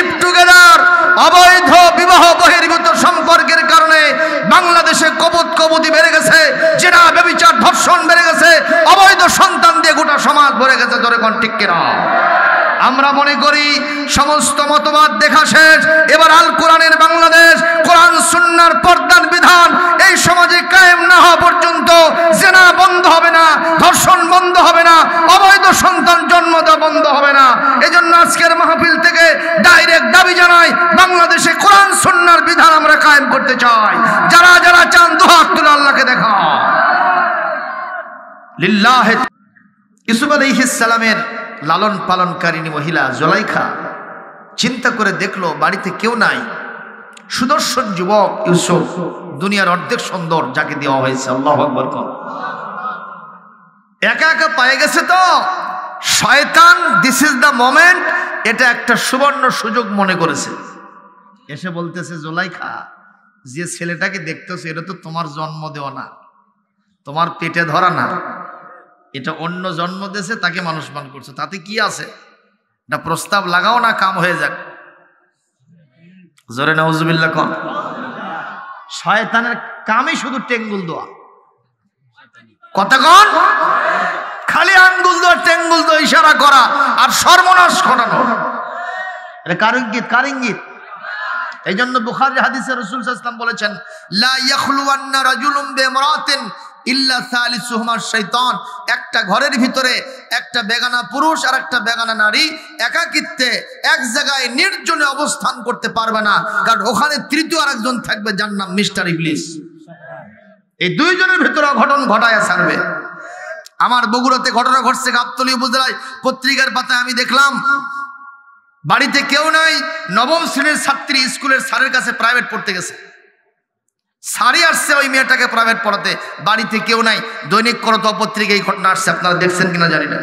Live together, অবৈধ বিবাহ বহির্ভূত সম্পর্কের কারণে বাংলাদেশে কবুতী বেড়ে গেছে, জেনা ব্যভিচার ধর্ষণ বেড়ে গেছে, অবৈধ সন্তান দিয়ে গোটা সমাজ ভরে গেছে। জোরে কোন ঠিক কিনা? আমরা মনে করি সমস্ত মতবাদ দেখা শেষ, এবার আল কোরআনের বাংলাদেশ, কোরআন সুন্নাহর পর্দার বিধান এই সমাজে কায়েম না হওয়া পর্যন্ত জেনা বন্ধ হবে না, ধর্ষণ বন্ধ হবে না, অবৈধ সন্তান জন্ম দেওয়া বন্ধ হবে না। এজন্য আজকের মাহফিল থেকে ডাইরেক্ট দাবি জানাই, বাংলাদেশে কোরআন সুন্নাহর বিধান আমরা কায়েম করতে চাই। যারা যারা চান দুহাত তুলে আল্লাহকে দেখা। লিল্লাহি। ইউসুফ আলাইহিস সালামের লালন পালনকারিনী মহিলা জুলাইখা চিন্তা করে দেখলো বাড়িতে কেউ নাই, সুদর্শন যুবক ইউসুফ, দুনিয়ার অর্ধেক সুন্দর যাকে দেওয়া হয়েছে। আল্লাহু আকবার। একা একা পায়ে গেছে তো শয়তান দিস ইজ দ্য মোমেন্ট, এটা একটা সুবর্ণ সুযোগ মনে করেছে। এসে বলতেছে, জুলাইখা, যে ছেলেটাকে দেখতেছে এটা তো তোমার জন্ম দেওয়া না, তোমার পেটে ধরা না, এটা অন্য জন্ম দিয়েছে, তাকে মানুষ মান করছে, তাতে কি আছে? এটা প্রস্তাব লাগাও না, কাম হয়ে যাক। জোরে নাউজুবিল্লাহ কোন। শয়তানের কামই শুধু টেঙ্গুল দেওয়া, কথা কোন, খালি আঙ্গুল দেওয়া, টেঙ্গুল দেওয়া, ইশারা করা আর সর্বনাশ ঘটানো। এটা কার ইঙ্গিত? কার ইঙ্গিত? এই জন্য বুখারী হাদিসে রাসূল সাল্লাল্লাহু আলাইহি ওয়াসাল্লাম বলেছেন, লা ইয়াখলুওয়ান্না রাজুলুম বিইমরাতিন ইল্লা সালিসুহুমা শাইতান। একটা ঘরের ভিতরে একটা বেগানা পুরুষ আর একটা বেগানা নারী একাকিত্বে এক জায়গায় নির্জনে অবস্থান করতে পারবে না, কারণ ওখানে তৃতীয় আরেকজন থাকবে, যার নাম মিস্টার ইবলিস। এই দুইজনের ভিতরে ঘটন ঘটায় ছাড়বে। আমার বগুড়াতে ঘটনা ঘটছে, গাবতলী উপজেলায়। পত্রিকার পাতায় আমি দেখলাম, বাড়িতে কেউ নাই, নবম শ্রেণীর ছাত্রী স্কুলের স্যারের কাছে প্রাইভেট পড়তে গেছে। সারি আসছে ওই মেয়েটাকে প্রাইভেট পড়াতে, বাড়িতে কেউ নাই। দৈনিক করতোয়া পত্রিকায় এই ঘটনা আসছে, আপনারা দেখছেন কিনা জানি না।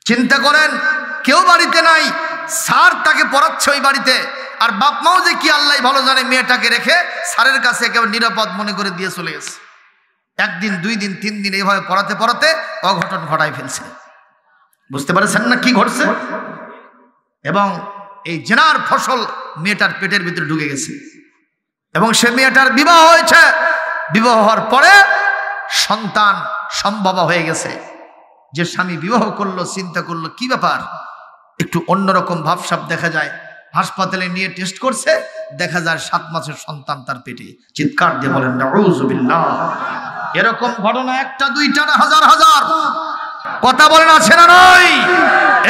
চিন্তা করেন, কেউ বাড়িতে নাই, স্যার তাকে পড়াচ্ছে ওই বাড়িতে, আর বাপ মাও যে কি আল্লাহ ভালো জানে, মেয়েটাকে রেখে স্যারের কাছে একেবারে নিরাপদ মনে করে দিয়ে চলে গেছে। একদিন, 2 দিন, 3 দিন এইভাবে পড়াতে পড়াতে অঘটন ঘটায় ফেলছে। বুঝতে পারছেন না কি ঘটছে? এবং এই জেনার ফসল মেয়েটার পেটের ভিতরে ঢুকে গেছে, এবং সে মেয়েটার বিবাহ হয়েছে। বিবাহ হওয়ার পরে সন্তান সম্ভব হয়ে গেছে। যে স্বামী বিবাহ করলো চিন্তা করলো, কি ব্যাপার, একটু অন্যরকম ভাবসাব দেখা যায়। হাসপাতালে নিয়ে টেস্ট করছে, দেখা যায় 7 মাসের সন্তান তার পেটে। চিৎকার দিয়ে বলেন নাউযুবিল্লাহ। এরকম ঘটনা একটা, দুইটা না, হাজার হাজার। কথা বলেন আছে না নয়?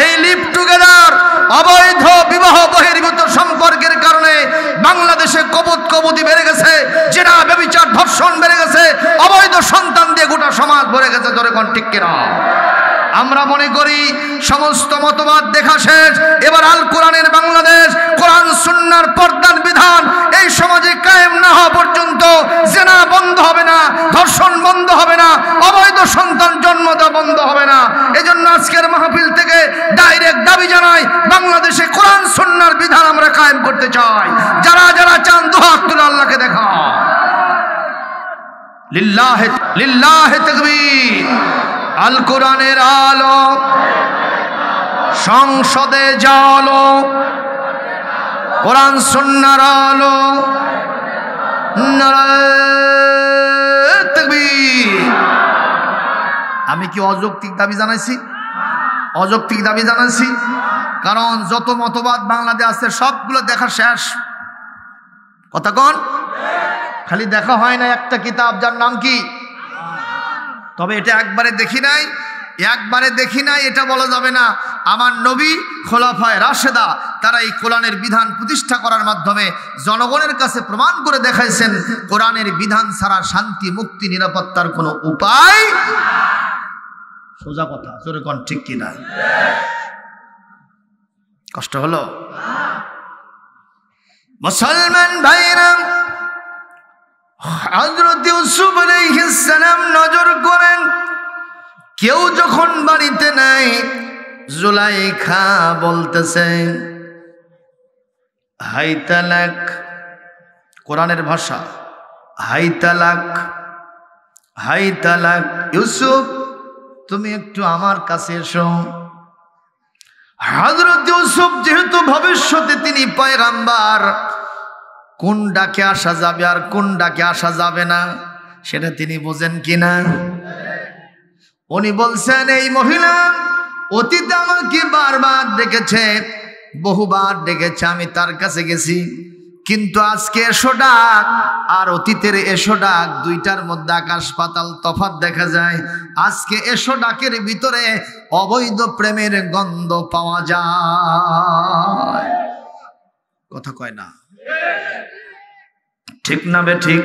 এই লিভ টুগেদার, অবৈধ বিবাহ বহির্ভূত সম্পর্কের কারণে বাংলাদেশে কবুতী বেড়ে গেছে, জেনা ব্যভিচার ধর্ষণ বেড়ে গেছে, অবৈধ সন্তান দিয়ে গোটা সমাজ ভরে গেছে। জোরে কোন ঠিক কিনা? আমরা মনে করি সমস্ত মতবাদ দেখা শেষ, এবার আল কোরআনের বাংলাদেশ, কোরআন সুন্নাহর পর্দার বিধান এই সমাজে কায়েম না হওয়া পর্যন্ত জেনা বন্ধ হবে না, ধর্ষণ বন্ধ হবে না, অবৈধ সন্তান জন্ম দেওয়া বন্ধ হবে না। এজন্য আজকের মাহফিল থেকে ডাইরেক্ট দাবি জানাই, বাংলাদেশে কোরআন সুন্নাহর বিধান আমরা কায়েম করতে চাই। যারা যারা চান দুহাত তুলে আল্লাহকে দেখা। লিল্লাহি লিল্লাহি তাকবীর। আল কোরআনের আলো সংসদে জালো, কোরআন সুন্নাহর আলো, নারায়ে তাকবীর। আমি কি অযৌক্তিক দাবি জানাইছি? অযৌক্তিক দাবি জানাইছি? কারণ যত মতবাদ বাংলাদেশে আছে সবগুলো দেখা শেষ। কথা কোন? খালি দেখা হয় না একটা কিতাব, যার নাম কি? তবে এটা একবারে দেখি নাই এটা বলা যাবে না। আমার নবী, খোলাফায়ে রাশেদা, তারা এই কোরআনের বিধান প্রতিষ্ঠা করার মাধ্যমে জনগণের কাছে প্রমাণ করে দেখাইছেন, কোরআনের বিধান ছাড়া শান্তি, মুক্তি, নিরাপত্তার কোনো উপায়। সোজা কথা, জোরে কোন ঠিক কিনা? কষ্ট হলো? মুসলমান ভাইরা, হযরত ইউসুফ আলাইহিস সালাম নজর করেন, কেউ যখন বাড়িতে নাই, জুলাইখা বলতেছে হাই তালাক, কোরআনের ভাষা, হাই তালাক, হাই তালাক, ইউসুফ তুমি একটু আমার কাছে এসো। হযরত ইউসুফ যেহেতু ভবিষ্যতে তিনি পয়গম্বর, কোন ডাকে আসা যাবে আর কোন ডাকে আসা যাবে না সেটা তিনি বোঝেন কিনা। উনি বলছেন এই মহিলা অতীতে আমাকে বারবার ডেকেছে, বহুবার ডেকেছে, আমি তার কাছে গেছি, কিন্তু আজকে এসো ডাক আর অতীতের এসো ডাক দুইটার মধ্যে আকাশ পাতাল তফাৎ দেখা যায়। আজকে এসো ডাকের ভিতরে অবৈধ প্রেমের গন্ধ পাওয়া যায়। কথা কয় না, ঠিক না বে ঠিক?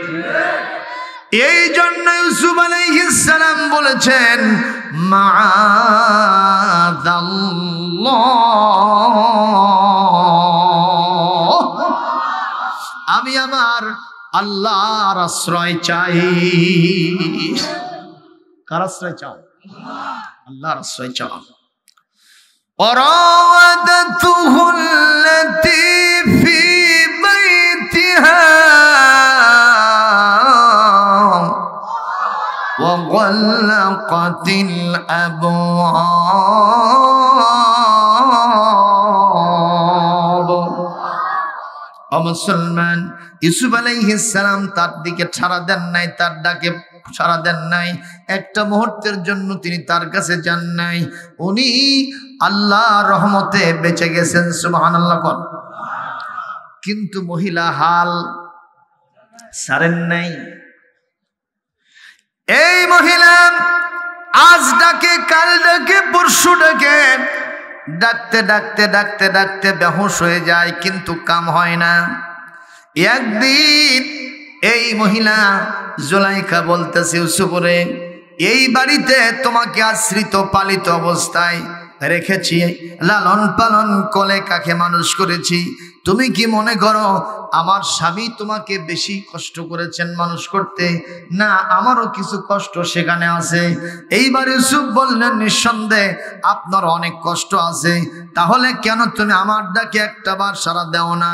এই জন্য ইউসুফ আলাইহিস সালাম বলেছেন মাআযাল্লাহ, আমি আমার আল্লাহর আশ্রয় চাই। কার আশ্রয় চাও? আল্লাহর আশ্রয় চাও। ওয়ারাওয়াদাতুহু আল্লাতী ফি বাইতিহা ওয়াগাল্লাকাতিল আবওয়াব। ও মুসলমান, ইউসুফ আলাইহিস সালাম তার দিকে সাড়া দেন নাই, তার ডাকে সাড়া দেন নাই, একটা মুহূর্তের জন্য তিনি তার কাছে যান নাই। উনি আল্লাহর রহমতে বেঁচে গেছেন, সুবহানাল্লাহ। কিন্তু মহিলা হাল ছাড়েন নাই। এই মহিলা আজ ডাকে, কাল ডাকে, পরশু ডাকে, ডাকতে ডাকতে ডাকতে ডাকতে বেহুশ হয়ে যায়, কিন্তু কাম হয় না। একদিন এই মহিলা জুলাইখা বলতেছে, ইউসুফরে এই বাড়িতে তোমাকে আশ্রিত পালিত অবস্থায় রেখেছি, লালন পালন কোলে কাকে মানুষ করেছি, তুমি কি মনে করো আমার স্বামী তোমাকে বেশি কষ্ট করেছেন মানুষ করতে? না, আমারও কিছু কষ্ট সেখানে আছে। এইবার ইউসুফ বললেন, নিঃসন্দেহে আপনার অনেক কষ্ট আছে, তাহলে কেন তুমি আমার ডাকে একটা বার সাড়া দাও না?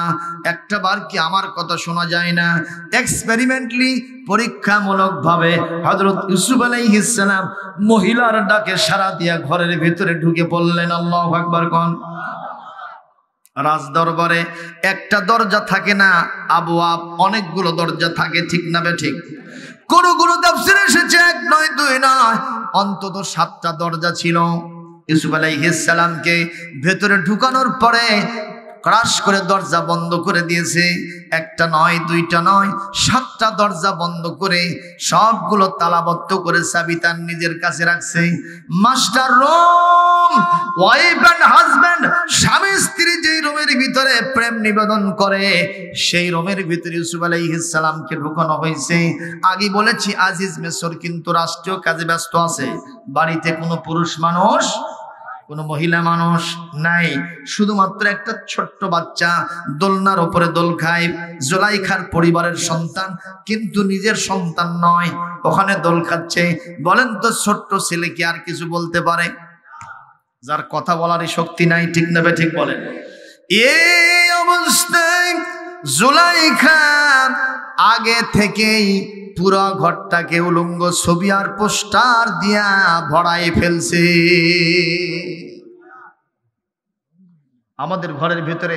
একটা বার কি আমার কথা শোনা যায় না? এক্সপেরিমেন্টলি, পরীক্ষামূলক ভাবে হযরত ইউসুফ আলাইহিস সালাম মহিলার ডাকে সাড়া দিয়া ঘরের ভিতরে ঢুকে পড়লেন। আল্লাহু আকবার কোন। রাজ দরবারে একটা দরজা থাকে না, আবওয়াব অনেকগুলো দরজা থাকে, ঠিক না বে ঠিক? কোন তাফসীরে এসেছে এক নয় দুই নয়, অন্তত 7টা দরজা ছিল। ইউসুফ আলাইহিস সালামকে ভেতরে ঢুকানোর পরে ক্রাশ করে দরজা বন্ধ করে দিয়েছে। একটা নয়, দুইটা নয়, 7টা দরজা বন্ধ করে সবগুলো তালাবদ্ধ করে চাবি তার নিজের কাছে রাখছে। Master room, wife and husband, স্বামী স্ত্রী যেই রুমের ভিতরে প্রেম নিবেদন করে, সেই রুমের ভিতরে ইউসুফ আলাইহিস সালামকে ঢুকানো হয়েছে। আগে বলেছি আজিজ মেসর কিন্তু রাষ্ট্রীয় কাজে ব্যস্ত আছে, বাড়িতে কোনো পুরুষ মানুষ, কোনো মহিলা মানুষ নাই, শুধুমাত্র একটা ছোট্ট বাচ্চা দোলনার উপরে দোল খায়, জুলাইখার পরিবারের সন্তান, কিন্তু নিজের সন্তান নয়, ওখানে দোল খাচ্ছে। বলেন তো ছোট্ট ছেলে কি আর কিছু বলতে পারে? যার কথা বলারই শক্তি নাই, ঠিক না বে ঠিক? বলেন। এই অবস্থায় জুলাইখা আগে থেকেই পুরো ঘরটাকে উলঙ্গ ছবি আর পোস্টার দিয়া ভরাই ফেলছে। আমাদের ঘরের ভিতরে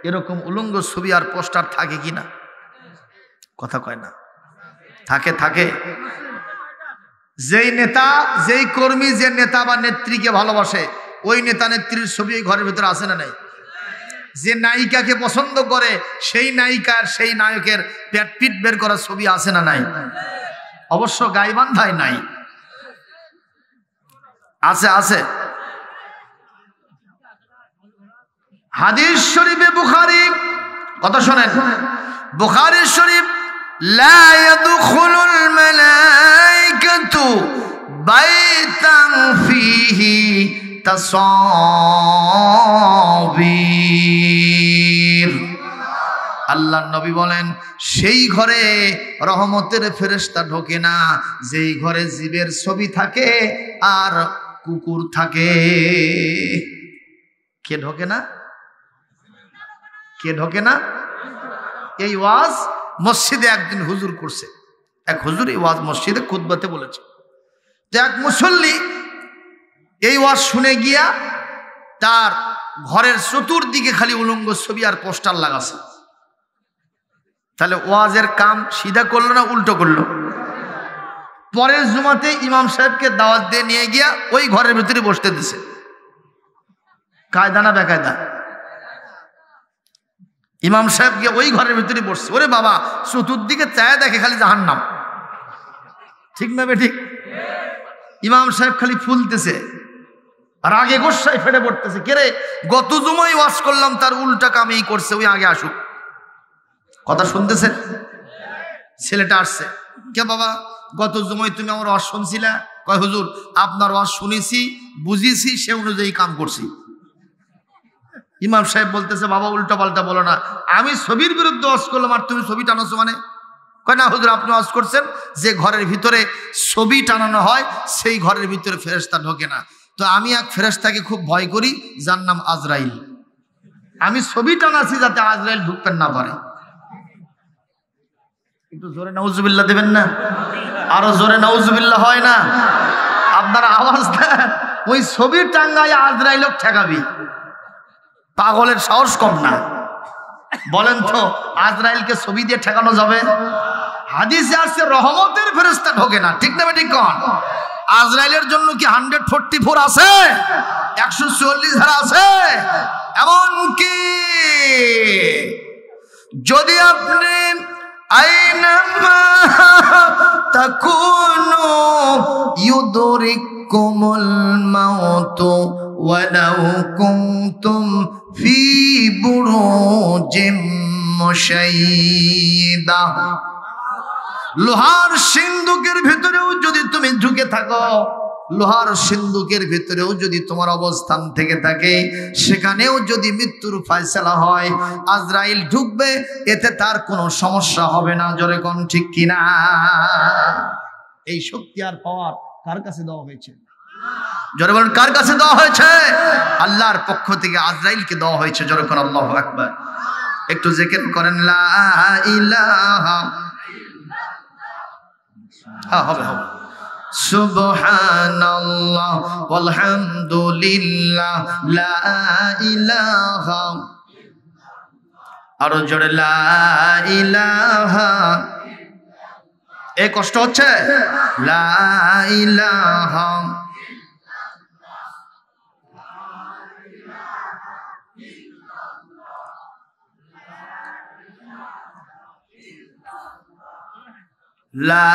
এরকম উলঙ্গ ছবি আর পোস্টার থাকে কিনা? কথা কয় না। থাকে, থাকে। যেই নেতা, যেই কর্মী, যে নেতা বা নেত্রীকে ভালোবাসে, ওই নেতা নেত্রীর ছবি এই ঘরের ভিতরে আছে না নাই? যে নায়িকাকে পছন্দ করে, সেই নায়িকার, সেই নায়কের পেট পিট বের করা ছবি আছে না নাই? অবশ্য গাইবান্ধায় নাই, আছে, আছে। হাদিস শরীফে বুখারী, কথা শোনেন, বুখারী শরীফ, লা ইয়াদখুলুল মালাইকাতু বাইতান ফিহি তাসাবির। আল্লাহর নবী বলেন, সেই ঘরে রহমতের ফেরেশতা ঢোকে না যেই ঘরে জীবের ছবি থাকে আর কুকুর থাকে। কে ঢোকে না? কে ঢোকে না? এই ওয়াজ মসজিদে একদিন হুজুর করছে, এক হুজুর এই ওয়াজ মসজিদে খুতবাতে বলেছে। তো এক মুসল্লি এই ওয়াজ শুনে গিয়া তার ঘরের চতুর্দিকে খালি উলঙ্গ ছবি আর পোস্টার লাগাছে। তাহলে ওয়াজের কাম সিধা করলো না উল্টো করলো? পরের জুমাতে ইমাম সাহেবকে দাওয়াত দিয়ে নিয়ে গিয়া ওই ঘরের ভিতরে বসতে দিছে। কায়দা না বেকায়দা? ইমাম সাহেবকে ওই ঘরের ভিতরে বসছে। ওরে বাবা, চতুর্দিকে চায় দেখে খালি জাহান্নাম। ঠিক না বে ঠিক? ইমাম সাহেব খালি ফুলতেছে আর আগে গোসাই ফেটে পড়তেছে। কেরে, গত জুমাই ওয়াজ করলাম তার উল্টা কাম এই করছে, ওই আগে আসুক। কথা শুনতেছেন? ছেলেটা আসছে, কে বাবা গত জুমায় তুমি আমার ওয়াজ শুনছিলা? কয় হুজুর আপনার ওয়াজ শুনেছি, বুঝেছি, সে অনুযায়ী কাম করছি। ইমাম সাহেব বলতেছে বাবা উল্টা পাল্টা বলো না, আমি ছবির বিরুদ্ধে ওয়াজ করলাম আর তুমি ছবি টানাছো মানে? কয় না হুজুর আপনি ওয়াজ করছেন যে ঘরের ভিতরে ছবি টানানো হয় সেই ঘরের ভিতরে ফেরেশতা ঢোকে না। তো আমি এক ফেরেশতাকে খুব ভয় করি, যার নাম আজরাইল। আমি ছবি টানাছি যাতে আজরাইল ঢুকতেন না পারে। একটু জোরে নাউজুবিল্লাহ দেবেন না? আরো জোরে নাউজুবিল্লাহ হয় না? আপনার আওয়াজ দেন। ওই ছবি টাঙ্গায় আজরাইলক ঠেকাবি, পাগলের সাহস কম না। বলেন তো আজরাইলকে ছবি দিয়ে ঠেকানো যাবে? হাদিসে আসছে রহমতের ফেরেশতা ঢোকে না। ঠিক না ঠিক কোন? আজরাইলের জন্য কি 144 আছে, 144 ধারা আছে? এমনকি যদি আপনি আইনামা তাকুনু ইউদরিকুমুল মাউতু ওয়ালাউ কুনতুম ফি বুরুজিম মুশাইয়্যিদা। লোহার সিন্ধুকের ভিতরেও যদি তুমি ঢুকে থাকো, লোহার সিন্ধুকের ভিতরেও যদি তোমার অবস্থান থেকে থাকে, সেখানেও যদি মৃত্যুর ফয়সালা হয়, আজরাইল ঢুকবে, এতে তার কোনো সমস্যা হবে না। জোরে কোন ঠিক কিনা? এই শক্তি আর পাওয়ার কার কাছে দেওয়া হয়েছে? জোরে বলেন কার কাছে দেওয়া হয়েছে? আল্লাহর পক্ষ থেকে আজরাইলকে দেওয়া হয়েছে। জোরে কোন আল্লাহু আকবার। একটু জিকির করেন লা ইলাহা। হ্যাঁ হবে হবে। সুবহানাল্লাহ ওয়ালহামদুলিল্লাহ লা ইলাহা। আরো জোরে লা ইলাহা। এই কষ্ট হচ্ছে? লা ইলাহা। লা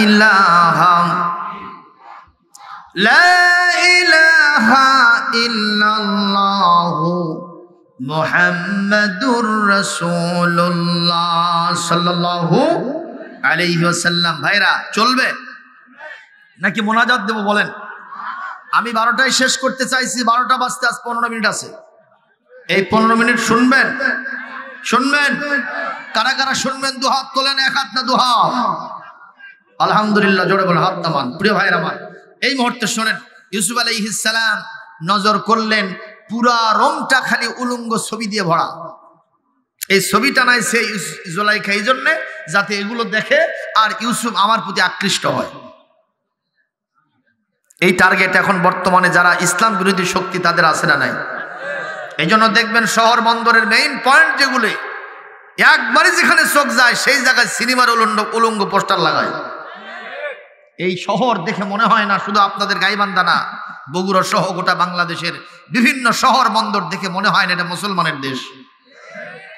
ইলাহা লা ইলাহা ইল্লাল্লাহু মুহাম্মাদুর রাসূলুল্লাহ সাল্লাল্লাহু আলাইহি ওয়াসাল্লাম। ভাইরা চলবে নাকি মোনাজাত দেব বলেন? আমি 12টায় শেষ করতে চাইছি, 12টা বাজতে আজ 15 মিনিট আছে। এই 15 মিনিট শুনবেন? শুনবেন? কারা কারা শুনবেন? দু হাত তোলেন। এক হাত না দু হাত? আলহামদুলিল্লাহ। জোরে বলে হাত নামান। প্রিয় ভাইরা আমার, এই মুহূর্তে শোনেন, ইউসুফ আলাইহিস সালাম নজর করলেন পুরা রংটা খালি উলঙ্গ ছবি দিয়ে ভরা। এই ছবি টানাইছে জুলাইখা এই জন্যে যাতে এগুলো দেখে আর ইউসুফ আমার প্রতি আকৃষ্ট হয়। এই টার্গেট এখন বর্তমানে যারা ইসলাম বিরোধী শক্তি তাদের আছে না নাই? এই জন্য দেখবেন শহর বন্দরের মেইন পয়েন্ট যেগুলি, একবারই যেখানে চোখ যায় সেই জায়গায় সিনেমার উলঙ্গ পোস্টার লাগায়। এই শহর দেখে মনে হয় না শুধু আপনাদের গাইবান্ধা না, বগুড়া সহ গোটা বাংলাদেশের বিভিন্ন শহর বন্দর দেখে মনে হয় না এটা মুসলমানের দেশ।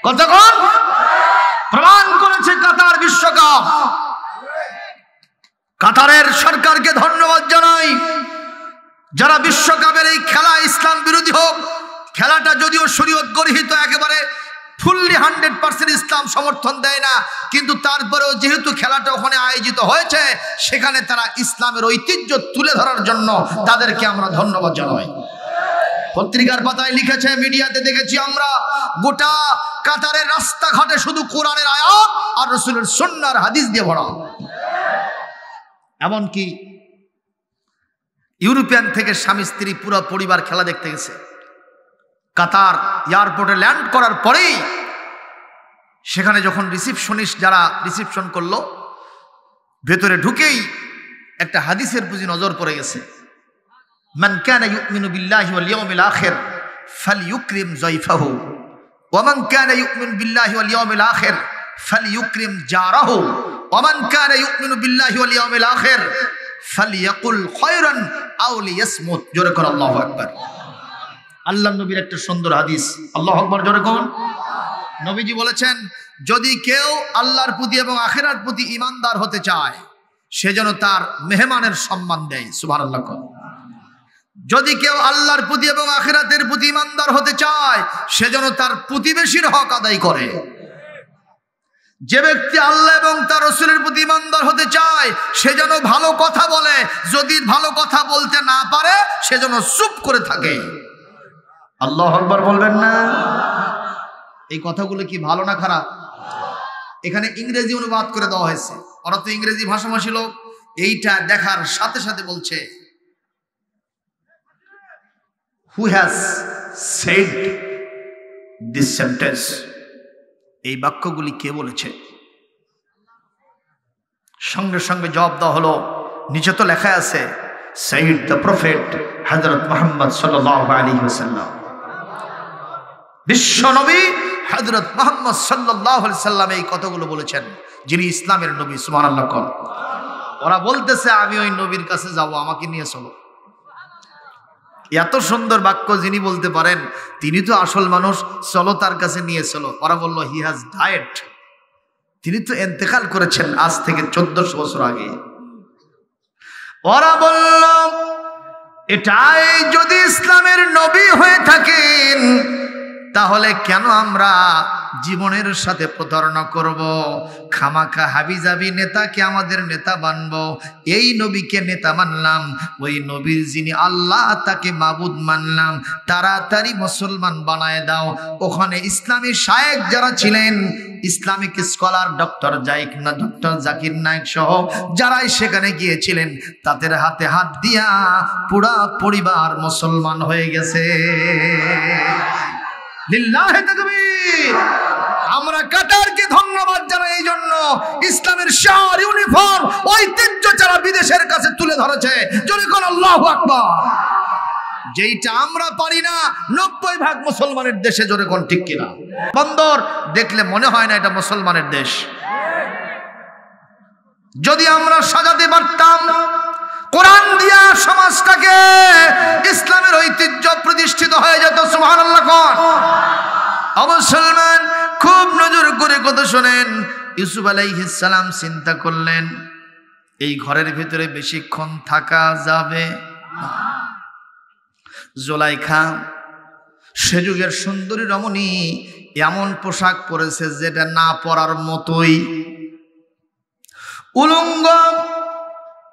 কতক্ষণ প্রমাণ করেছে কাতার বিশ্বকাপ। কাতারের সরকারকে ধন্যবাদ জানাই, যারা বিশ্বকাপের এই খেলা ইসলাম বিরোধী হোক, খেলাটা যদিও শরীয়ত গর্হিত, একেবারে ফুললি 100% ইসলাম সমর্থন দেয় না, কিন্তু তারপরেও যেহেতু খেলাটা ওখানে আয়োজিত হয়েছে, সেখানে তারা ইসলামের ঐতিহ্য তুলে ধরার জন্য তাদেরকে আমরা ধন্যবাদ জানাই। পত্রিকার পাতায় লিখেছে, মিডিয়াতে দেখেছি আমরা, গোটা কাতারের রাস্তাঘাটে শুধু কোরআনের আয়াত আর রাসূলের সুন্নাহর হাদিস দিয়ে ভরা। এমনকি ইউরোপিয়ান থেকে স্বামী স্ত্রী পুরো পরিবার খেলা দেখতে গেছে। কাতার এয়ারপোর্টে ল্যান্ড করার পরেই সেখানে যখন রিসিপশনিস্ট যারা রিসিপশন করলো, ভেতরে ঢুকেই একটা হাদিসের প্রতি নজর পড়ে গেছে। মান কানা ইউমিনু বিল্লাহি ওয়াল ইয়াউমিল আখির ফালইউকরিম যায়ফাহু ওয়া মান কানা ইউমিনু বিল্লাহি ওয়াল ইয়াউমিল আখির ফালইউকরিম জারাহু ওয়া মান কানা ইউমিনু বিল্লাহি ওয়াল ইয়াউমিল আখির ফালইয়াকুল খায়রান আও লিয়াসমুত। জোরে কর আল্লাহু আকবার। আল্লাহর নবীর একটা সুন্দর হাদিস, আল্লাহু আকবার জোরে কোন। নবীজি বলেছেন, যদি কেউ আল্লাহর প্রতি এবং আখিরাতের প্রতি ঈমানদার হতে চায় সে যেন তার মেহমানের সম্মান দেয়। সুবহানাল্লাহ। যদি কেউ আল্লাহর প্রতি এবং আখিরাতের প্রতি ঈমানদার হতে চায় সে যেন তার প্রতিবেশীর হক আদায় করে। যে ব্যক্তি আল্লাহ এবং তার রাসূলের প্রতি ঈমানদার হতে চায় সে যেন ভালো কথা বলে, যদি ভালো কথা বলতে না পারে সে যেন চুপ করে থাকে। আল্লাহু আকবার বলবেন না? এই কথাগুলো কি ভালো না খারাপ? এখানে ইংরেজি অনুবাদ করে দেওয়া হয়েছে, ওরা তো ইংরেজি ভাষাভাষী লোক, এইটা দেখার সাথে সাথে বলছে who has said this sentence, এই বাক্যগুলি কে বলেছে? সঙ্গে সঙ্গে জবাব দেওয়া হলো, নিচে তো লেখা আছে সাইয়্যিদ দ্য প্রফেট হযরত মুহাম্মদ সাল্লাল্লাহু আলাইহি ওয়াসাল্লাম, বিশ্ব নবী হযরত মুহাম্মদ সাল্লাল্লাহু আলাইহি ওয়াসাল্লাম এই কথাগুলো বলেছেন, যিনি ইসলামের নবী। সুবহানাল্লাহ। ওরা বলতেছে আমি ওই নবীর কাছে যাব, আমাকে নিয়ে চলো। এত সুন্দর বাক্য যিনি বলতে পারেন তিনি তো আসল মানুষ, চলো তার কাছে নিয়ে চলো। ওরা বলল হি হ্যাজ ডায়েড, তিনি তো ইন্তেকাল করেছেন আজ থেকে 1400 বছর আগে। ওরা বলল এটাই যদি ইসলামের নবী হয়ে থাকেন তাহলে কেন আমরা জীবনের সাথে প্রতারণা করব? খামাখা হাবিজাবি নেতাকে আমাদের নেতা বানবো? এই নবীকে নেতা মানলাম, ওই নবীর যিনি আল্লাহ তাকে মাবুদ মানলাম। তাড়াতাড়ি মুসলমান বানায় দাও। ওখানে ইসলামী শায়েখ যারা ছিলেন, Islamic scholar doctor Zakir Naik সহ যারাই সেখানে গিয়েছিলেন তাদের হাতে হাত দিয়া পুরা পরিবার মুসলমান হয়ে গেছে। লিল্লাহি তাকবীর। আমরা কাতারকে ধন্যবাদ জানাই এই জন্য, ইসলামের শান ইউনিফর্ম ঐতিহ্য যারা বিদেশের কাছে তুলে ধরেছে। জোরে কোন আল্লাহু আকবার। যেইটা আমরা পারি না 90% মুসলমানের দেশে। জোরে কোন ঠিক কিনা? বন্দর দেখলে মনে হয় না এটা মুসলমানের দেশ। যদি আমরা সাজাতে পারতাম কোরআন দিয়া সমাজটাকে, ইসলামের ঐতিহ্য প্রতিষ্ঠিত হয়ে যেত। সুবহানাল্লাহ। মুসলমান খুব নজর করে কথা শোনেন। ইউসুফ আলাইহিস সালাম চিন্তা করলেন এই ঘরের ভিতরে বেশিক্ষণ থাকা যাবে না। জুলাইখা সে যুগের সুন্দরী রমণী, এমন পোশাক পরেছে যেটা না পরার মতোই, উলঙ্গ,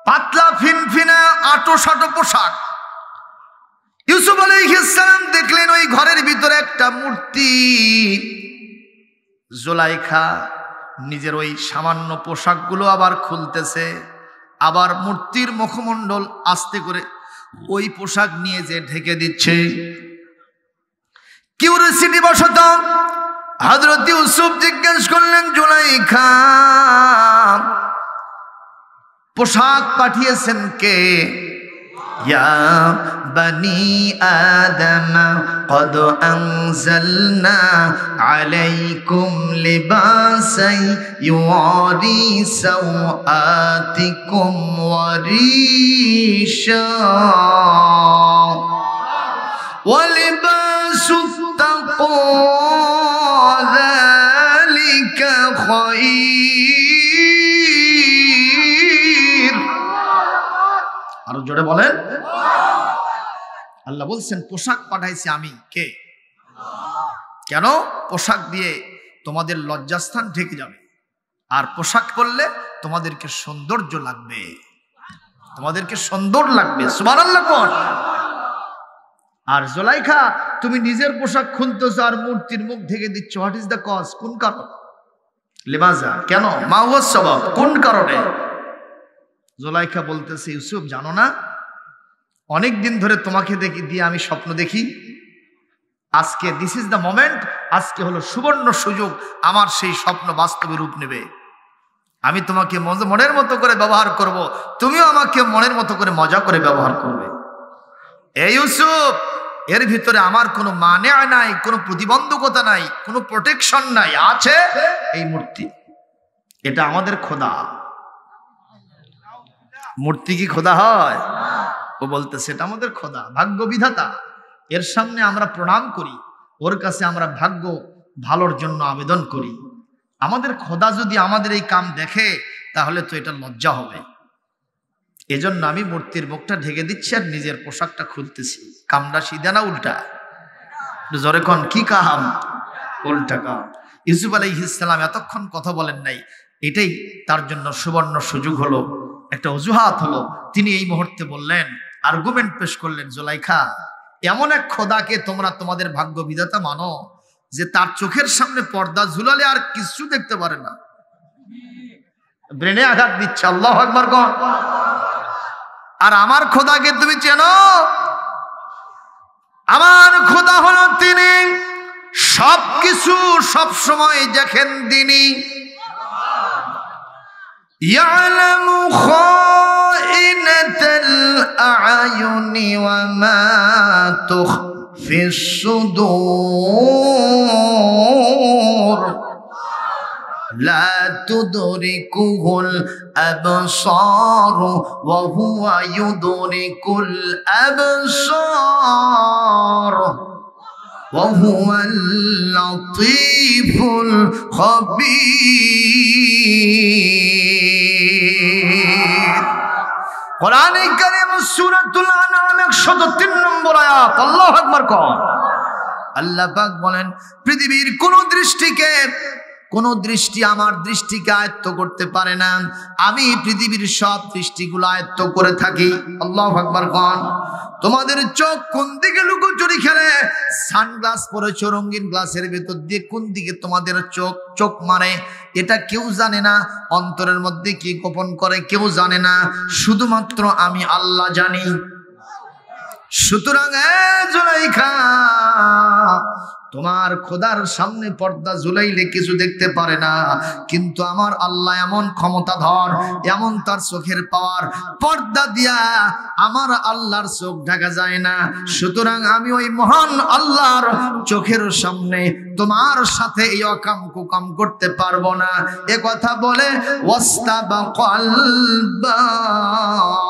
পাতলা ফিনফিনা আটো-সাটো পোশাক। ইউসুফ আলাইহিস সালাম দেখলেন ওই ঘরের ভিতরে একটা মূর্তি। জুলাইখা নিজের ওই সামান্য পোশাকগুলো আবার খুলতেছে, আবার মূর্তির মুখমণ্ডল আস্তে করে ওই পোশাক নিয়ে যে ঢেকে দিচ্ছে। কিউরিওসিটি বশত হযরত ইউসুফ জিজ্ঞেস করলেন, জুলাইখা পোশাক পাঠিয়েছেন কে? ইয়া বনি আদম কদ আনজালনা আলাইকুম লিবাসাই ইউরি সাওআতিকুম ওয়া রিশা ওয়া লিবাসুত তাকওয়া যালিকা খায়র। আরো জোরে বলেন। আল্লাহ বলছেন পোশাক পাঠাইছি আমি। কে? কেন? পোশাক দিয়ে তোমাদের লজ্জাস্থান ঢেকে যাবে, আর পোশাক পরলে তোমাদেরকে সৌন্দর্য লাগবে, তোমাদেরকে সুন্দর লাগবে। সুবহানাল্লাহ। কোন? আর জুলাইখা তুমি নিজের পোশাক খুলতেছো আর মূর্তির মুখ ঢেকে দিচ্ছ। What is the cause? কোন কারণ? লিমাজা, কেন? মা হুয়া সবাব, কোন কারণে? জুলাইখা বলতেছে, ইউসুফ জানো না, অনেক দিন ধরে তোমাকে দেখি দিয়ে আমি স্বপ্ন দেখি। আজকে দিস ইজ দ্য মোমেন্ট, আজকে হলো সুবর্ণ সুযোগ, আমার সেই স্বপ্ন বাস্তবে রূপ নেবে। আমি তোমাকে মনের মতো করে ব্যবহার করব, তুমিও আমাকে মনের মতো করে মজা করে ব্যবহার করবে। এই ইউসুফ, এর ভিতরে আমার কোনো মানে নাই, কোনো প্রতিবন্ধকতা নাই, কোনো প্রোটেকশন নাই, আছে এই মূর্তি। এটা আমাদের খোদা। মূর্তি কি খোদা হয়? ও বলতেছে এটা আমাদের খোদা, ভাগ্য বিধাতা। এর সামনে আমরা প্রণাম করি, ওর কাছে আমরা ভাগ্য ভালোর জন্য আবেদন করি। আমাদের খোদা যদি আমাদের এই কাম দেখে তাহলে তো এটা লজ্জা হবে। এজন্য আমি মূর্তির মুখটা ঢেকে দিচ্ছি আর নিজের পোশাকটা খুলতেছি। কামটা সিধা না উল্টা? জোরে কোন কি কাম? উল্টা কাম। ইউসুফ আলাইহিস সালাম এতক্ষণ কথা বলেন নাই, এটাই তার জন্য সুবর্ণ সুযোগ হলো, একটা অজুহাত হলো। তিনি এই মুহূর্তে বললেন, আর্গুমেন্ট পেশ করলেন, জুলাইখা, এমন এক খোদাকে তোমরা তোমাদের ভাগ্য বিধাতা মানো যে তার চোখের সামনে পর্দা ঝুলালে আর কিছু দেখতে পারে না। ব্রেনে আঘাত দিচ্ছে। আল্লাহু আকবার কোন। আর আমার খোদাকে তুমি চেনো? আমার খোদা হলো তিনি সবকিছু সব সময় দেখেন। তিনি ইয়ালামু খাইনাতাল আ'য়ুনি ওয়া মা তুখফিস সুদূর لا تدركه الأبصار وهو يدرك الأبصار وهو اللطيف الخبير। قرآن الكريم سورة الأنعام 103 নম্বর আয়াত। আল্লাহু আকবার কোন। আল্লাহ পাক বলেন, পৃথিবীর কোন দৃষ্টি আমার দৃষ্টিকে আয়ত্ত করতে পারে না। আমি পৃথিবীর সব দৃষ্টিগুলো আয়ত্ত করে থাকি। আল্লাহু আকবার কোন। তোমাদের চোখ কোন দিকে লুকোচুরি খেলে, সানগ্লাস পরেছো, রঙিন গ্লাসের ভেতর দিয়ে কোন দিকে তোমাদের চোখ মারে, এটা কেউ জানে না। অন্তরের মধ্যে কি গোপন করে কেউ জানে না, শুধুমাত্র আমি আল্লাহ জানি। সুতরাং জুলাইখা, তোমার খোদার সামনে পর্দা ঝুলাইলে কিছু দেখতে পারে না, কিন্তু আমার আল্লাহ এমন ক্ষমতাধর, এমন তার চোখের পাওয়ার, পর্দা দিয়া আমার আল্লাহর চোখ ঢাকা যায় না। সুতরাং আমি ওই মহান আল্লাহর চোখের সামনে তোমার সাথে এই অকাম কুকাম করতে পারবো না। এ কথা বলে ওয়াস্তাবাকাল বাব,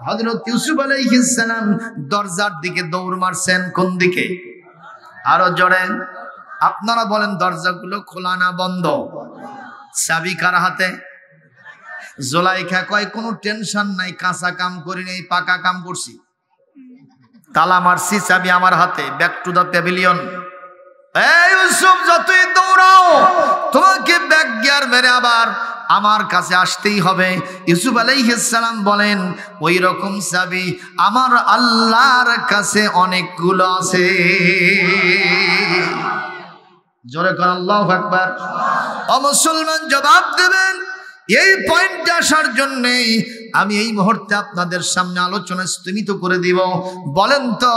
হযরত ইউসুফ আলাইহিস সালাম দরজার দিকে দৌড় মারছেন। কোন দিকে? আরো জোরে আপনারা বলেন, দরজাগুলো খোলা না বন্ধ? চাবি কার হাতে? জুলাইখা কয় কোনো টেনশন নাই, কাঁচা কাম করি নাই, পাকা কাম করছি। তালা মারছি, চাবি আমার হাতে, ব্যাক টু দা প্যাভিলিয়ন। এই ইউসুফ, যতই দৌড়াও তোমাকে ব্যাক গিয়ার মেরে আবার আমার কাছে আসতেই হবে। ইউসুফ আলাইহিস সালাম বলেন, ওই রকম চাবি আমার আল্লাহর কাছে অনেকগুলো আছে। জোরে করে আল্লাহু আকবার। ও মুসলমান, জবাব দেবেন। এই পয়েন্টে আসার জন্যই আমি এই মুহূর্তে আপনাদের সামনে আলোচনা স্থগিত করে দিব। বলেন তো,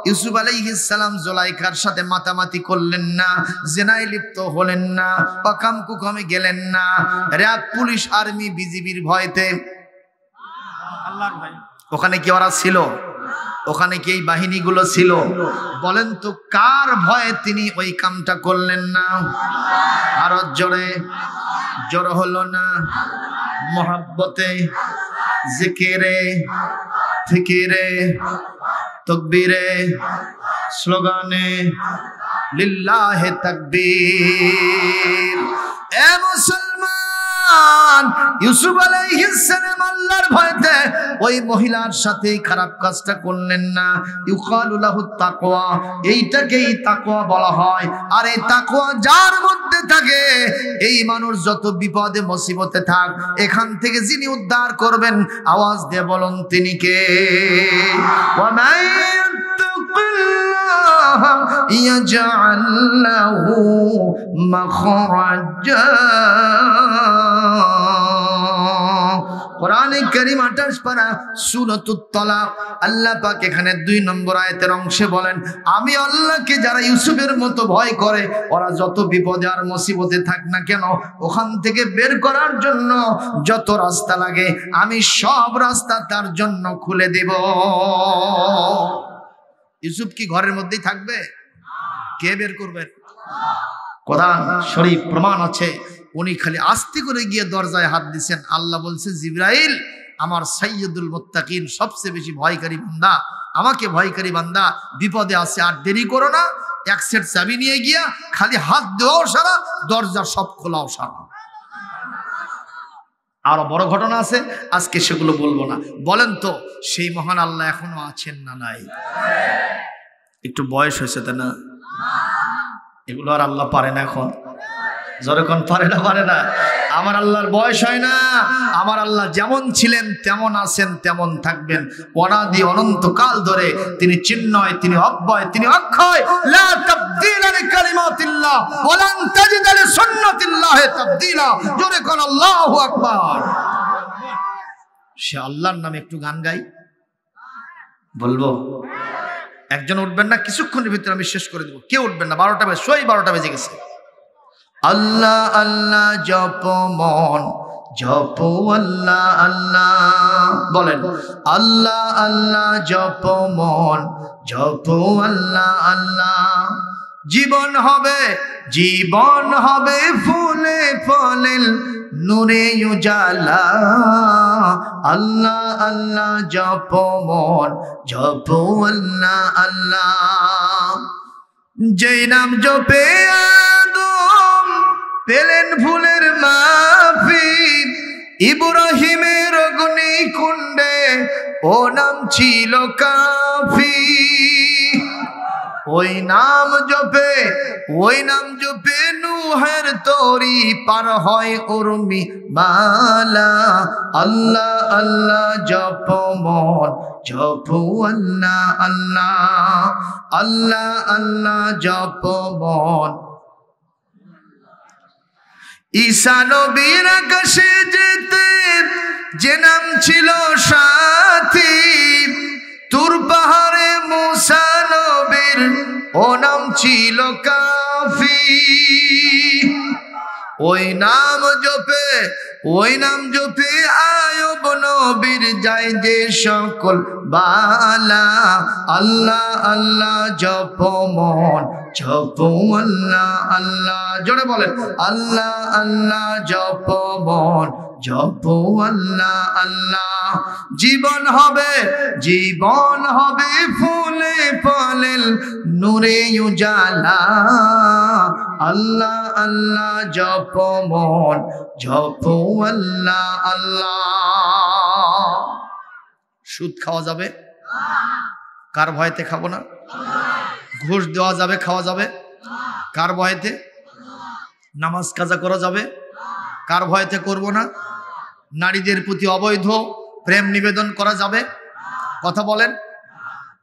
ইউসুফ আলাইহিস সালাম জুলাইখার সাথে মাতামাতি করলেন না, জিনায় লিপ্ত হলেন না, অকাম কুকামে গেলেন না, র‍্যাব, পুলিশ, আর্মি, বিজিবির ভয়তে? আল্লাহর ভয়। ওখানে কি ওরা ছিল? ওখানে কি এই বাহিনীগুলো ছিল? বলেন তো, কার ভয়ে তিনি ওই কামটা করলেন না? আরো জোরে। জোর হলো না? মোহাব্বতে, জিকিরে, ফিকিরে, তাকবীরে, স্লোগানে লিল্লাহে তাকবীর। এ মুসলমান, ইউসুফ আলাইহিস সালাম আল্লাহর ভয়তে ওই মহিলার সাথে খারাপ কাজটা করলেন না। ইউকালু লাহু তাকওয়া, এইটাকেই তাকওয়া বলা হয়। আর এই তাকওয়া যার মধ্যে থাকে, এই মানুষ যত বিপদে মুসিবতে থাক, এখান থেকে যিনি উদ্ধার করবেন, আওয়াজ দিয়ে বলুন তিনি কে? ওয়া মান ইয়াত্তাকিল্লাহ ইয়াজআল লাহু মাখরাজা কোরআনে কারীম 28 পারা সূরাতুত তালাক। আল্লাহ পাক এখানে 2 নম্বর আয়াতের অংশে বলেন, আমি আল্লাহকে যারা ইউসুফের মতো ভয় করে, ওরা যত বিপদে আর মুসিবতে থাক না কেন, ওখান থেকে বের করার জন্য যত রাস্তা লাগে আমি সব রাস্তা তার জন্য খুলে দেব। ইউসুফ কি ঘরের মধ্যেই থাকবে? কে বের করবেন? কোরআন শরীফ প্রমাণ আছে। উনি খালি আস্তে করে গিয়ে দরজায় হাত দিচ্ছেন, আল্লাহ বলছে, জিবরাইল আমার সাইয়্যিদুল মুত্তাকিন সবচেয়ে বেশি ভয়কারী বান্দা, আমাকে ভয়কারী বান্দা বিপদে আছে, আর দেরি করো না, এক সেট চাবি নিয়ে গিয়া খালি হাত দেওয়াও সারা, দরজা সব খোলাও সারা। আরো বড় ঘটনা আছে, আজকে সেগুলো বলবো না। বলেন তো সেই মহান আল্লাহ এখনো আছেন না নাই? একটু বয়স হয়েছে তাই না? এগুলো আর আল্লাহ পারে না এখন? যখন পারে না। আমার আল্লাহর বয়স হয় না। আমার আল্লাহ যেমন ছিলেন তেমন আছেন, তেমন থাকবেন। অনাদি অনন্তকাল ধরে তিনি চিন্ময়, তিনি অব্যয়, তিনি অক্ষয়। লা তাবদীলা লিকালিমাতিল্লাহ ওয়া লান তাজিদা লিসুন্নাতিল্লাহি তাবদীলা। জোরে কোন আল্লাহু আকবার। সে আল্লাহর নামে একটু গান গাই, বলবো? একজন উঠবেন না? কিছুক্ষণের ভিতরে আমি শেষ করে দেবো। কেউ উঠবেন না, 12টা বেজে, সোই 12টা বেজে গেছে। আল্লাহ আল্লাহ জপ মন জপ, আল্লাহ আল্লাহ বলেন, আল্লাহ আল্লাহ জপ মন জপ, আল্লাহ আল্লাহ। জীবন হবে ফুলে ফলে নূরে উজালা। আল্লাহ আল্লাহ জপ মন জপ, আল্লাহ আল্লাহ। যেই নাম জপে আদম পেলেন ফুলের মাফি, ইব্রাহিমের অগ্নি কুণ্ডে ও নাম ছিল কাফি। ওই নাম জপে নূহের তরি পার হয় উর্মি মালা। আল্লাহ আল্লাহ জপ মন জপ, আল্লাহ আল্লাহ। আল্লাহ আল্লাহ জপ মন। ঈসা নবীর আকাশে যেতে যে নাম ছিল সাথী, তুর পাহাড়ে মুসা নবীর ও নাম ছিল কাফি। ওই নাম জপে আয়ুব নবীর যায় যে সকল বালা। আল্লাহ আল্লাহ জপ মন জপ, আল্লাহ আল্লাহ। জোরে বলেন, আল্লাহ আল্লাহ জপ মন জপ, আল্লাহ আল্লাহ। জীবন হবে ফুলে ফলে নূরে উজালা। আল্লাহ আল্লাহ জপ মন জপ, আল্লাহ আল্লাহ। সুদ খাওয়া যাবে? কার ভয়তে খাবো না? ঘুষ দেওয়া যাবে, খাওয়া যাবে? কার ভয়তে? নামাজ কাজা করা যাবে? কার ভয়তে করব না? নারীদের প্রতি অবৈধ প্রেম নিবেদন করা যাবে? কথা বলেন।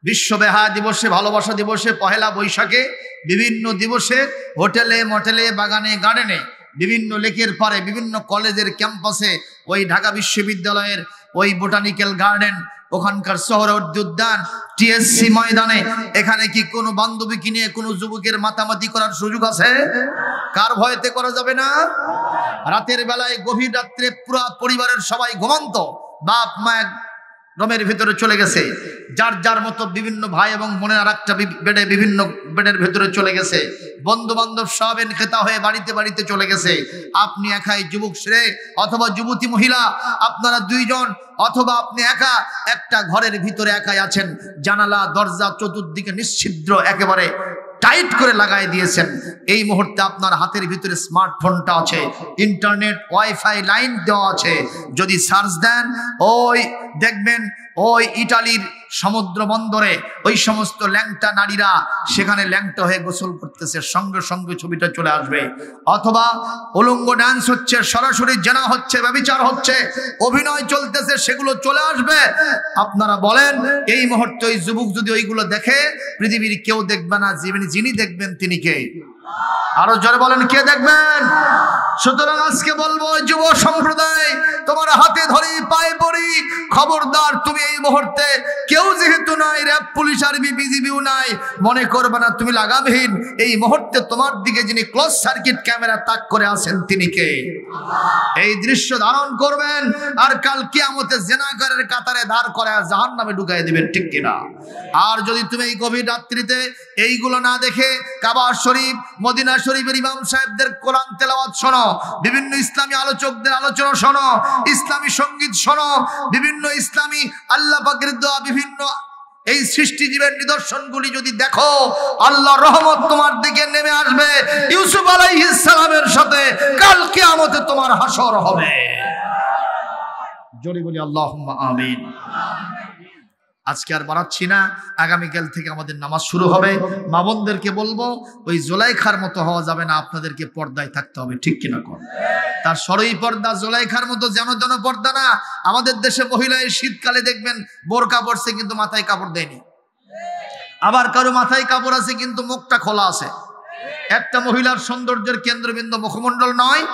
বিশ্ব বেহায়া দিবসে, ভালোবাসা দিবসে, পহেলা বৈশাখে, বিভিন্ন দিবসে হোটেলে মটেলে বাগানে গার্ডেনে, বিভিন্ন লেকের পারে, বিভিন্ন কলেজের ক্যাম্পাসে, ওই ঢাকা বিশ্ববিদ্যালয়ের ওই বোটানিক্যাল গার্ডেন, ওখানকার সোহরাওয়ার্দী উদ্যান, টিএসসি ময়দানে, এখানে কি কোনো বান্ধবীকে নিয়ে কোনো যুবকের মাতামাতি করার সুযোগ আছে? কার ভয়তে করা যাবে না? রাতের বেলায় গভীর রাত্রে পুরা পরিবারের সবাই ঘুমন্ত, বাপ মা রুমের ভিতরে চলে গেছে, যার যার মতো বিভিন্ন ভাই এবং বোনের আর একটা বেডে, বিভিন্ন বেডের ভিতরে চলে গেছে, বন্ধু বান্ধব সব এনকেতা হয়ে বাড়িতে বাড়িতে চলে গেছে। আপনি একাই যুবক ছেলে অথবা যুবতী মহিলা, আপনারা দুইজন অথবা আপনি একা একটা ঘরের ভিতরে একাই আছেন, জানালা দরজা চতুর্দিকে নিশ্ছিদ্র একেবারে টাইট করে লাগাই দিয়েছেন। এই মুহূর্তে আপনার হাতের ভিতরে স্মার্টফোনটা আছে, ইন্টারনেট ওয়াইফাই লাইন দেওয়া আছে। যদি সার্চ দেন, ওই দেখবেন ওই ইটালির সমুদ্র বন্দরে ওই সমস্ত ল্যাংটা নারীরা সেখানে ল্যাংটা হয়ে গোসল করতেছে, সঙ্গে সঙ্গে ছবিটা চলে আসবে। অথবা উলঙ্গ ডান্স হচ্ছে, সরাসরি জেনা হচ্ছে, ব্যভিচার হচ্ছে, অভিনয় চলতেছে, সেগুলো চলে আসবে। আপনারা বলেন এই মুহূর্তে ওই যুবক যদি ওইগুলো দেখে, পৃথিবীর কেউ দেখবে না, যিনি দেখবেন তিনি কে? আরো জোরে বলেন, কে দেখবেন? সুতরাং আজকে বলবো যুব সম্প্রদায়, তোমার হাতে ধরি পায়ে পড়ি, খবরদার তুমি এই মুহূর্তে কেউ যেহেতু নাই, র্যাব পুলিশ আর্মি বিজিবিও নাই, মনে করবে না তুমি লাগামহীন। এই মুহূর্তে তোমার দিকে যিনি ক্লোজ সার্কিট ক্যামেরা তাক করে আছেন তিনি কে? এই দৃশ্য ধারণ করবেন আর কাল কিয়ামতে জিনাকারের কাতারে ধার করে জাহান্নামে ঢুকাই দিবেন, ঠিক কিনা? আর যদি তুমি এই গভীর রাত্রিতে এইগুলো না দেখে কাবা শরীফ, মদিনা শরীফের ইমাম সাহেবদের কোরআন তেলাওয়াত শোনো, বিভিন্ন ইসলামী আলোচকদের আলোচনা শোনো, ইসলামী সঙ্গীত শোনো, বিভিন্ন ইসলামী আল্লাহ পাকের দোয়া, বিভিন্ন এই সৃষ্টিজীবের নিদর্শনগুলি যদি দেখো, আল্লাহর রহমত তোমার দিকে নেমে আসবে। ইউসুফ আলাইহিস সালামের সাথে কাল কিয়ামতে তোমার হাসর হবে। জোরে বলি আল্লাহুম্মা আমিন। আজকে আর বাড়াচ্ছি না, আগামীকাল থেকে আমাদের নামাজ শুরু হবে। মা বোনদেরকে বলবো, ওই জোলাইখার মতো হওয়া যাবে না, আপনাদেরকে পর্দায় থাকতে হবে, ঠিক কিনা? কোন তার সরই পর্দা, জোলাইখার মতো যেন পর্দা না। আমাদের দেশে মহিলা এই শীতকালে দেখবেন বোরকা পরছে কিন্তু মাথায় কাপড় দেয়নি, আবার কারো মাথায় কাপড় আছে কিন্তু মুখটা খোলা আছে। একটা মহিলার সৌন্দর্যের কেন্দ্রবিন্দু মুখমণ্ডল নয়,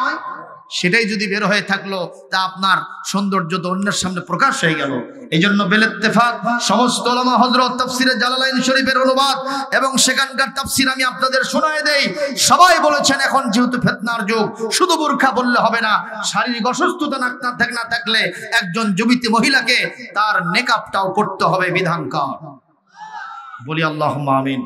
সেটাই যদি বের হয়ে থাকলো তা আপনার সৌন্দর্য তো অন্যের সামনে প্রকাশ হয়ে গেল। এই জন্য বেলেত্তেফাক সমস্ত উলামা হযরত তাফসিরে জালালাইন শরীফের অনুবাদ এবং সেখানকার তাফসির আমি আপনাদের শোনায় দেই। সবাই বলেছেন এখন যেহেতু ফিতনার যুগ, শুধু বোরকা বললে হবে না, শারীরিক অসুস্থতা না থাকলে একজন যুবতী মহিলাকে তার নেকাবটাও করতে হবে বিধানকার। বলি আল্লাহুম্মা আমিন।